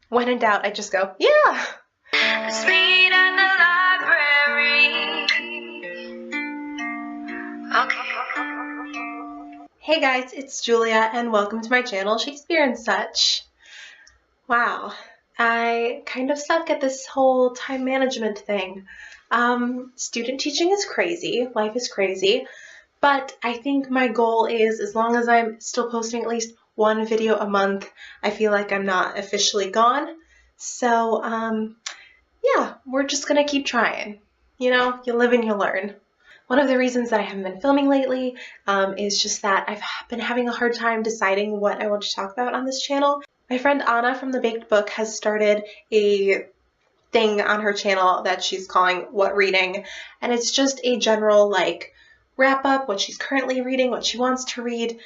When in doubt, I just go, yeah! Let's meet at the library. Okay. Hey guys, it's Julia and welcome to my channel, Shakespeare and Such. Wow, I kind of suck at this whole time management thing. Student teaching is crazy, life is crazy, but I think my goal is, as long as I'm still posting at least one video a month, I feel like I'm not officially gone. So, yeah, we're just gonna keep trying. You know, you live and you learn. One of the reasons that I haven't been filming lately is just that I've been having a hard time deciding what I want to talk about on this channel. My friend Anna from The Baked Book has started a thing on her channel that she's calling What Reading, and it's just a general like wrap up, what she's currently reading, what she wants to read,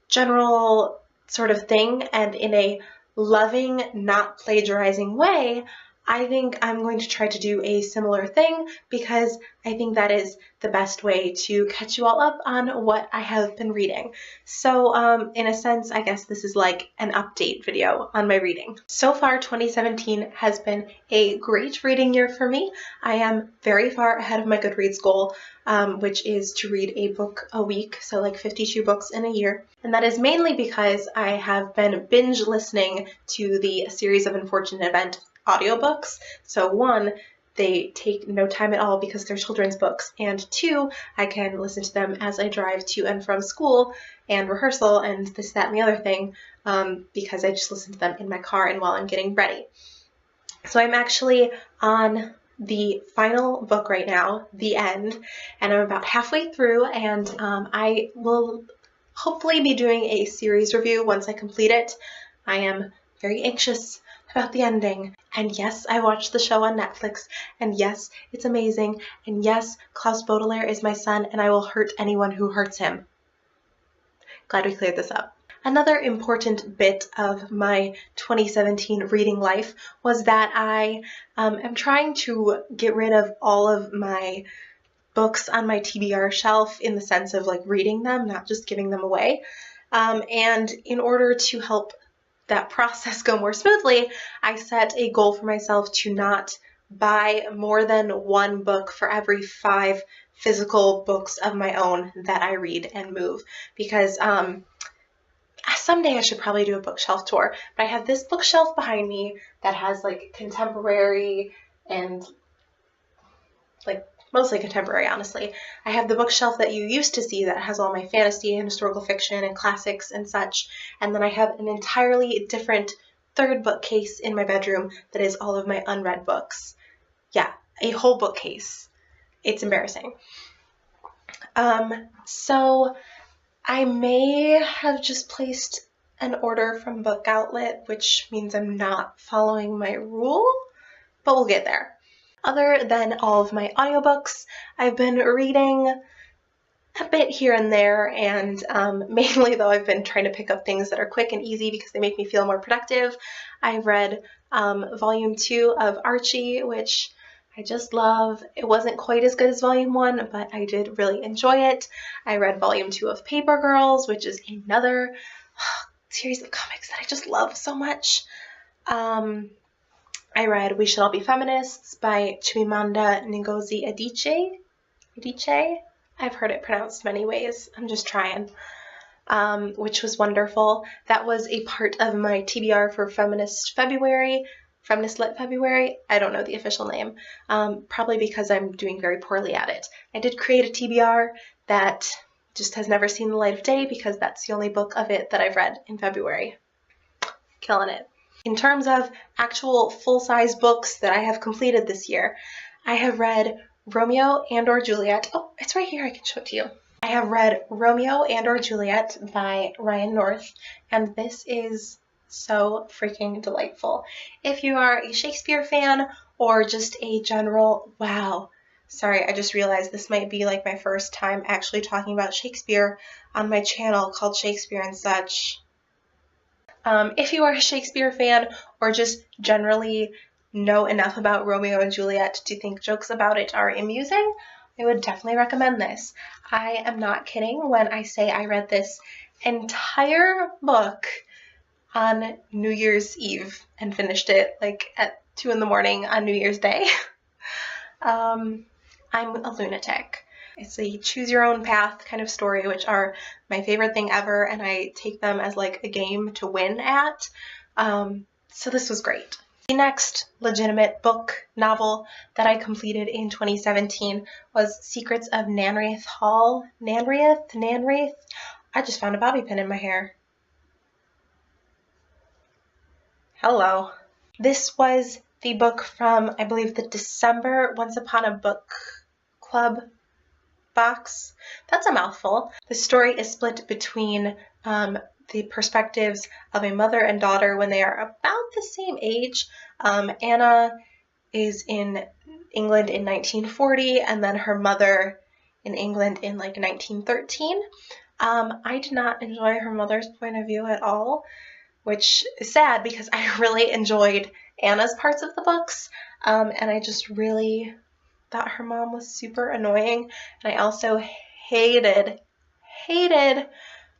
general sort of thing, and in a loving, not plagiarizing way, I think I'm going to try to do a similar thing because I think that is the best way to catch you all up on what I have been reading. So in a sense, I guess this is like an update video on my reading. So far, 2017 has been a great reading year for me. I am very far ahead of my Goodreads goal, which is to read a book a week, so like 52 books in a year. And that is mainly because I have been binge listening to the Series of Unfortunate Event audiobooks. So one, they take no time at all because they're children's books, and two, I can listen to them as I drive to and from school and rehearsal and this, that, and the other thing, because I just listen to them in my car and while I'm getting ready. So I'm actually on the final book right now, The End, and I'm about halfway through, and I will hopefully be doing a series review once I complete it. I am very anxious about the ending. And yes, I watched the show on Netflix, and yes, it's amazing, and yes, Klaus Baudelaire is my son, and I will hurt anyone who hurts him. Glad we cleared this up. Another important bit of my 2017 reading life was that I am trying to get rid of all of my books on my TBR shelf in the sense of like reading them, not just giving them away. And in order to help that process go more smoothly, I set a goal for myself to not buy more than one book for every 5 physical books of my own that I read and move, because someday I should probably do a bookshelf tour, but I have this bookshelf behind me that has like contemporary and like mostly contemporary, honestly. I have the bookshelf that you used to see that has all my fantasy and historical fiction and classics and such, and then I have an entirely different third bookcase in my bedroom that is all of my unread books. Yeah, a whole bookcase. It's embarrassing. So I may have just placed an order from Book Outlet, which means I'm not following my rule, but we'll get there. Other than all of my audiobooks, I've been reading a bit here and there, and mainly though I've been trying to pick up things that are quick and easy because they make me feel more productive. I've read Volume 2 of Archie, which I just love. It wasn't quite as good as Volume 1, but I did really enjoy it. I read Volume 2 of Paper Girls, which is another series of comics that I just love so much. I read We Should All Be Feminists by Chimamanda Ngozi Adichie? I've heard it pronounced many ways. I'm just trying. Which was wonderful. That was a part of my TBR for Feminist Lit February. I don't know the official name. Probably because I'm doing very poorly at it. I did create a TBR that just has never seen the light of day because that's the only book of it that I've read in February. Killing it. In terms of actual full-size books that I have completed this year, I have read Romeo and/or Juliet. Oh, it's right here. I can show it to you. I have read Romeo and/or Juliet by Ryan North, and this is so freaking delightful. If you are a Shakespeare fan or just a general, wow. Sorry, I just realized this might be like my first time actually talking about Shakespeare on my channel called Shakespeare and Such. If you are a Shakespeare fan or just generally know enough about Romeo and Juliet to think jokes about it are amusing, I would definitely recommend this. I am not kidding when I say I read this entire book on New Year's Eve and finished it like at 2 in the morning on New Year's Day. I'm a lunatic. It's a choose your own path kind of story, which are my favorite thing ever, and I take them as like a game to win at. So this was great. The next legitimate book novel that I completed in 2017 was Secrets of Nanreath Hall. Nanreath? I just found a bobby pin in my hair. Hello. This was the book from, I believe, the December Once Upon a Book Club box. That's a mouthful. The story is split between the perspectives of a mother and daughter when they are about the same age. Anna is in England in 1940, and then her mother in England in like 1913. I did not enjoy her mother's point of view at all, which is sad because I really enjoyed Anna's parts of the books, and I just really thought her mom was super annoying, and I also hated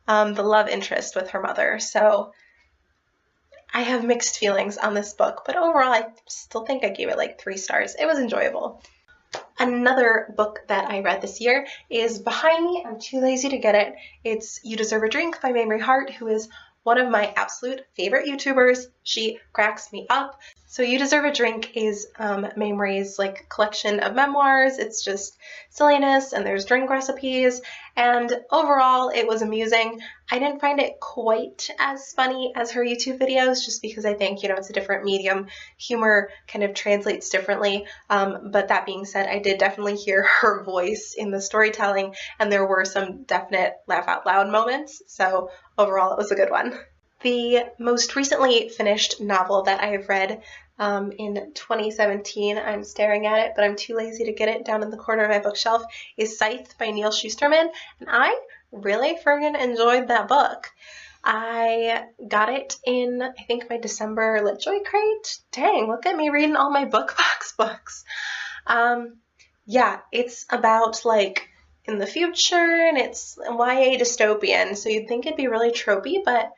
the love interest with her mother. So I have mixed feelings on this book, but overall I still think I gave it like 3 stars. It was enjoyable. Another book that I read this year is behind me. I'm too lazy to get it. It's You Deserve a Drink by Mamrie Hart, who is one of my absolute favorite YouTubers. She cracks me up. So You Deserve a Drink is Mamrie's like collection of memoirs. It's just silliness and there's drink recipes, and overall it was amusing. I didn't find it quite as funny as her YouTube videos just because I think, you know, it's a different medium. Humor kind of translates differently, but that being said, I did definitely hear her voice in the storytelling, and there were some definite laugh out loud moments, so overall it was a good one. The most recently finished novel that I have read in 2017, I'm staring at it, but I'm too lazy to get it down in the corner of my bookshelf, is Scythe by Neal Shusterman, and I really friggin' enjoyed that book. I got it in, I think, my December LitJoy crate. Dang, look at me reading all my BookBox books. Yeah, it's about, like, in the future, and it's YA dystopian, so you'd think it'd be really tropey, but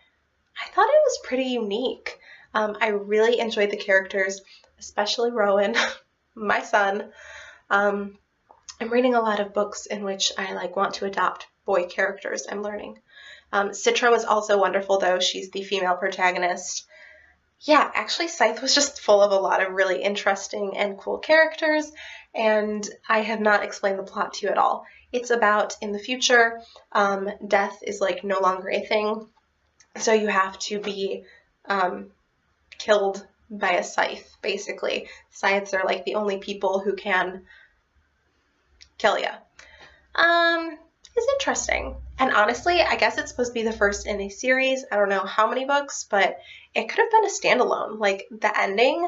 I thought it was pretty unique. I really enjoyed the characters, especially Rowan, my son. I'm reading a lot of books in which I like want to adopt boy characters, I'm learning. Citra was also wonderful, though. She's the female protagonist. Yeah, actually Scythe was just full of a lot of really interesting and cool characters, and I have not explained the plot to you at all. It's about, in the future, death is like no longer a thing, so you have to be killed by a scythe, basically. Scythes are like the only people who can kill you. It's interesting. And honestly, I guess it's supposed to be the first in a series. I don't know how many books, but it could have been a standalone. Like, the ending,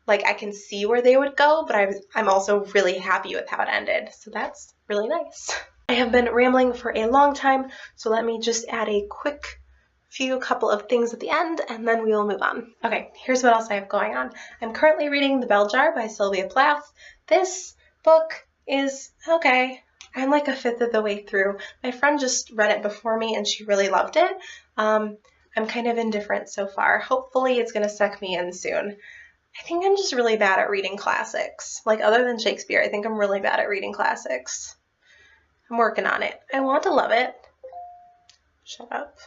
like, I can see where they would go, but I'm also really happy with how it ended. So that's really nice. I have been rambling for a long time, so let me just add a quick couple of things at the end, and then we will move on. Okay, here's what else I have going on. I'm currently reading The Bell Jar by Sylvia Plath. This book is okay. I'm like a fifth of the way through. My friend just read it before me, and she really loved it. I'm kind of indifferent so far. Hopefully it's going to suck me in soon. I think I'm just really bad at reading classics. Like, other than Shakespeare, I think I'm really bad at reading classics. I'm working on it. I want to love it. Shut up.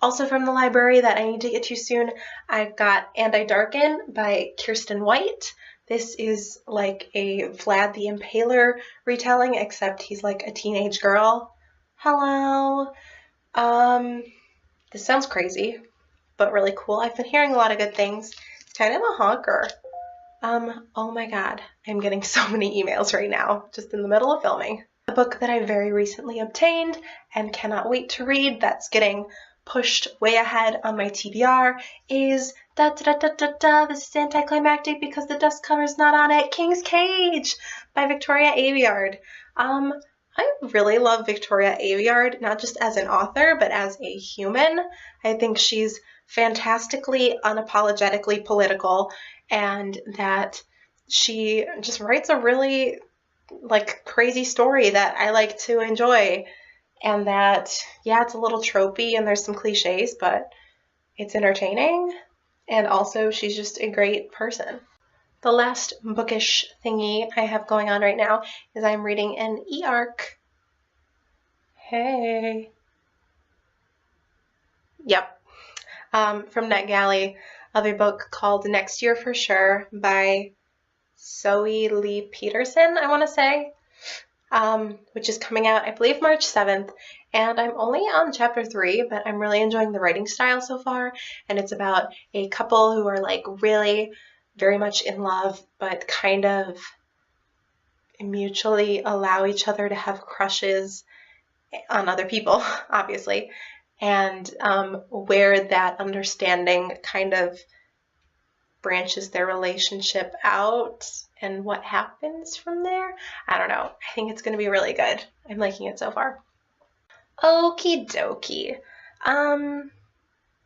Also from the library that I need to get to soon, I've got And I Darken by Kirsten White. This is like a Vlad the Impaler retelling, except he's like a teenage girl. Hello. This sounds crazy, but really cool. I've been hearing a lot of good things. It's kind of a honker. Oh my god, I'm getting so many emails right now, just in the middle of filming. A book that I very recently obtained and cannot wait to read that's getting pushed way ahead on my TBR is this is anticlimactic because the dust cover's not on it, King's Cage by Victoria Aveyard. I really love Victoria Aveyard, not just as an author, but as a human. I think she's fantastically, unapologetically political, and that she just writes a really like crazy story that I like to enjoy. And that, yeah, it's a little tropey and there's some cliches, but it's entertaining, and also she's just a great person. The last bookish thingy I have going on right now is I'm reading an e-arc. Hey. Yep. From NetGalley, of a book called Next Year for Sure by Zoe Lee Peterson, I want to say, which is coming out, I believe, March 7th. And I'm only on chapter 3, but I'm really enjoying the writing style so far. And it's about a couple who are like really very much in love, but kind of mutually allow each other to have crushes on other people, obviously, and where that understanding kind of branches their relationship out and what happens from there. I don't know. I think it's going to be really good. I'm liking it so far. Okie dokie.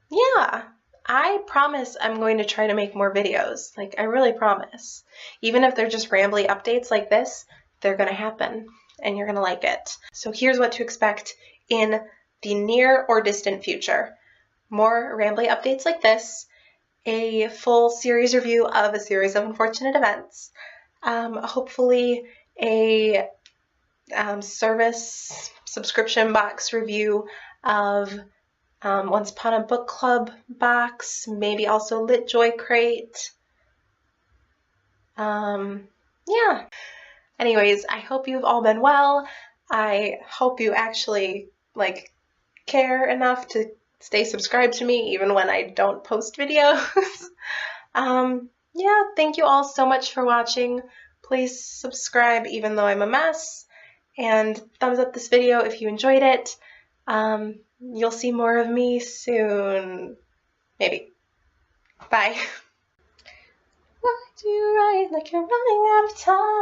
Yeah, I promise I'm going to try to make more videos. Like, I really promise. Even if they're just rambly updates like this, they're going to happen and you're going to like it. So here's what to expect in the near or distant future. More rambly updates like this, a full series review of a series of unfortunate events, hopefully a service subscription box review of Once Upon a Book Club box, maybe also Lit Joy Crate. Yeah. Anyways, I hope you've all been well. I hope you actually care enough to stay subscribed to me even when I don't post videos. Yeah, thank you all so much for watching. Please subscribe even though I'm a mess, and thumbs up this video if you enjoyed it. You'll see more of me soon. Maybe. Bye. Why do you write like you're running out of time?